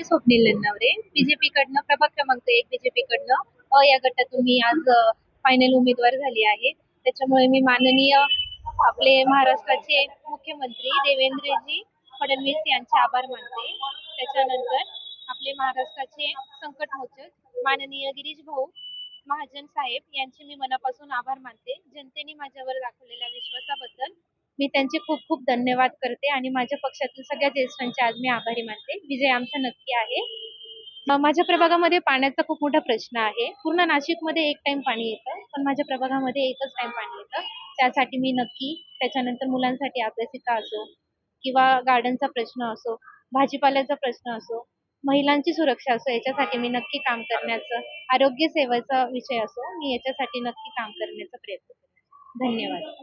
Swapnil Nannaware, BJP कडनं प्रभाग क्रमांक 1 बीजेपी कडनं या गटातून मी आज फायनल उमेदवार झाली आहे. त्याच्यामुळे मी माननीय आपले महाराष्ट्राचे मुख्यमंत्री देवेंद्रजी फडणवीस यांचे आभार मानते. त्याच्यानंतर आपले महाराष्ट्राचे संकटमोचक माननीय गिरीश भाऊ महाजन साहेब यांचे मी मनापासून आभार मानते. जनतेने माझ्यावर दाखवलेल्या विश्वासाबद्दल मी त्यांचे खूप खूप धन्यवाद करते आणि माझ्या पक्षातील सगळ्या ज्येष्ठांचे आज मी आभारी मानते. विजय आमचा नक्की आहे. माझ्या प्रभागामध्ये पाण्याचा खूप मोठा प्रश्न आहे. पूर्ण नाशिकमध्ये एक टाइम पाणी येतं, पण माझ्या प्रभागामध्ये एकच टाइम पाणी येतं. त्यासाठी मी नक्की, त्याच्यानंतर मुलांसाठी अभ्यासिका असो किंवा गार्डनचा प्रश्न असो, भाजीपाल्याचा प्रश्न असो, महिलांची सुरक्षा असो, याच्यासाठी मी नक्की काम करण्याचं, आरोग्य सेवेचा विषय असो, मी याच्यासाठी नक्की काम करण्याचा प्रयत्न करेन. धन्यवाद.